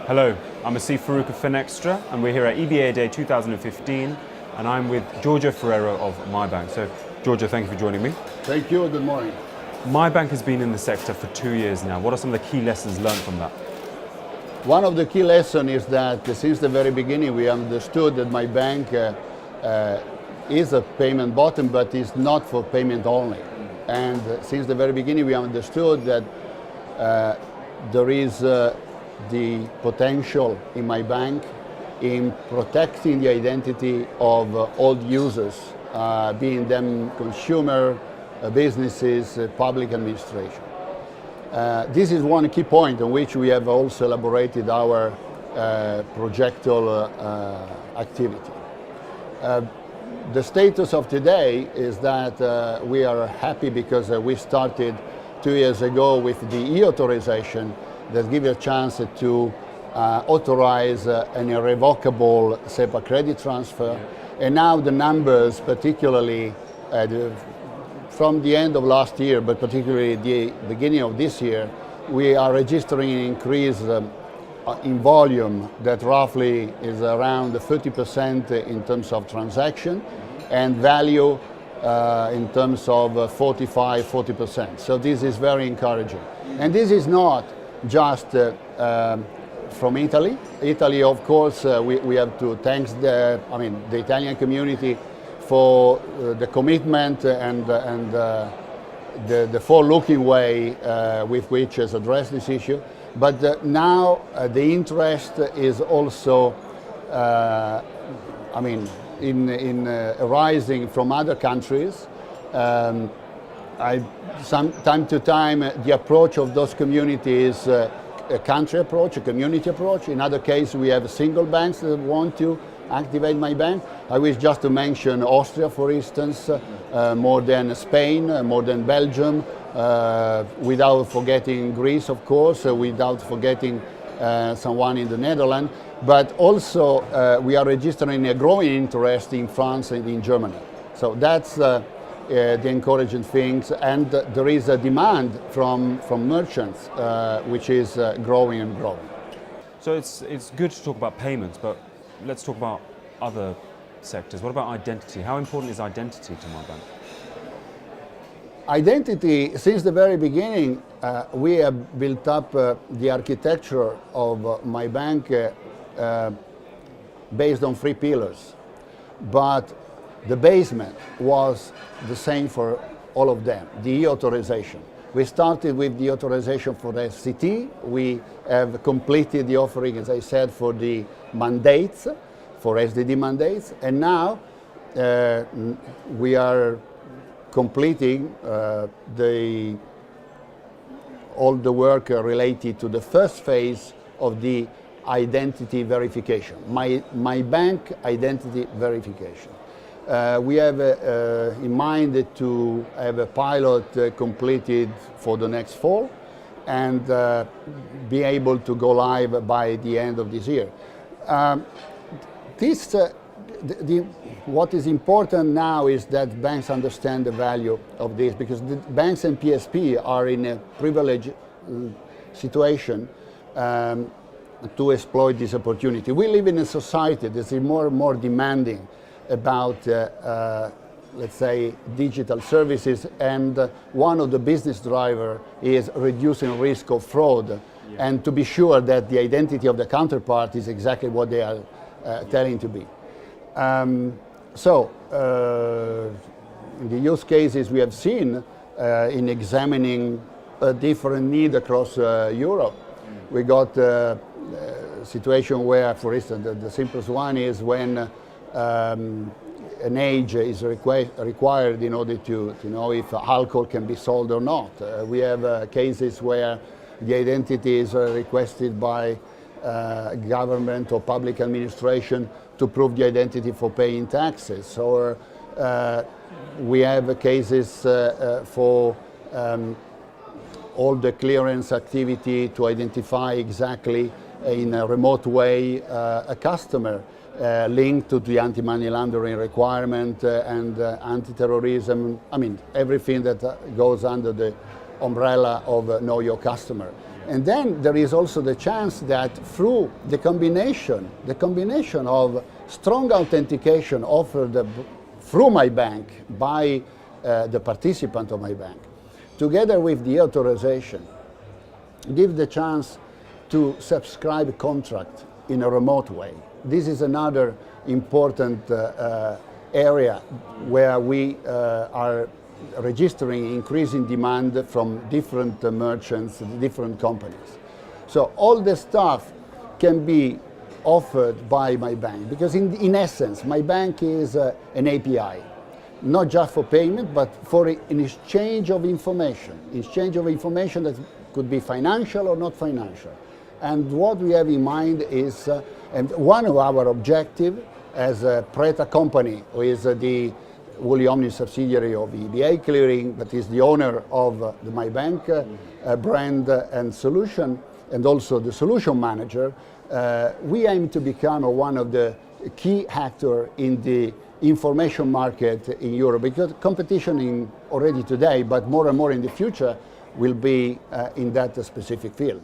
Hello, I'm Asif Farouk of FinExtra, and we're here at EBAday 2015, and I'm with Giorgio Ferrero of MyBank. So, Giorgio, thank you for joining me. Thank you, good morning. MyBank has been in the sector for 2 years now. What are some of the key lessons learned from that? One of the key lessons is that since the very beginning we understood that MyBank is a payment button, but is not for payment only. And since the very beginning we understood that there is the potential in MyBank in protecting the identity of all users, being them consumer, businesses, public administration. This is one key point on which we have also elaborated our projectual activity. The status of today is that we are happy because we started 2 years ago with the e-authorization that gives a chance to authorize an irrevocable SEPA credit transfer. And now the numbers, particularly from the end of last year, but particularly the beginning of this year, we are registering an increase in volume that roughly is around 30% in terms of transaction and value in terms of 40%. So this is very encouraging. And this is not just from Italy. Italy, of course, we have to thank the Italian community for the commitment and the forward-looking way with which has addressed this issue. But now the interest is also, arising from other countries. Time to time, the approach of those communities is a country approach, a community approach. In other cases, we have single banks that want to activate MyBank. I wish just to mention Austria, for instance, more than Spain, more than Belgium, without forgetting Greece, of course, without forgetting someone in the Netherlands. But also, we are registering a growing interest in France and in Germany. So that's the encouraging things, and there is a demand from merchants, which is growing and growing. So it's good to talk about payments, but let's talk about other sectors. What about identity? How important is identity to MyBank? Identity, since the very beginning, we have built up the architecture of MyBank based on 3 pillars. But the basement was the same for all of them, the e-authorization. We started with the authorization for the SCT. We have completed the offering, as I said, for the mandates, for SDD mandates. And now we are completing all the work related to the first phase of the identity verification, MyBank identity verification. We have in mind to have a pilot completed for the next fall and be able to go live by the end of this year. What is important now is that banks understand the value of this, because the banks and PSP are in a privileged situation to exploit this opportunity. We live in a society that is more and more demanding about, let's say, digital services, and one of the business drivers is reducing risk of fraud, and to be sure that the identity of the counterpart is exactly what they are telling to be. In the use cases we have seen in examining a different need across Europe, we got a situation where, for instance, the simplest one is when an age is required in order to know if alcohol can be sold or not. We have cases where the identity is requested by government or public administration to prove the identity for paying taxes. Or we have cases for all the clearance activity to identify exactly in a remote way a customer linked to the anti-money laundering requirement and anti-terrorism. I mean, everything that goes under the umbrella of Know Your Customer. And then there is also the chance that through the combination of strong authentication offered through MyBank by the participant of MyBank, together with the authorization, give the chance to subscribe contract in a remote way. This is another important area where we are registering increasing demand from different merchants, different companies. So all the stuff can be offered by MyBank, because in essence, MyBank is an API, not just for payment, but for an exchange of information that could be financial or not financial. And what we have in mind is, and one of our objectives as a Preta company, who is the wholly owned subsidiary of EBAday Clearing, that is the owner of the MyBank brand and solution, and also the solution manager, we aim to become one of the key actors in the information market in Europe, because competition already today, but more and more in the future, will be in that specific field.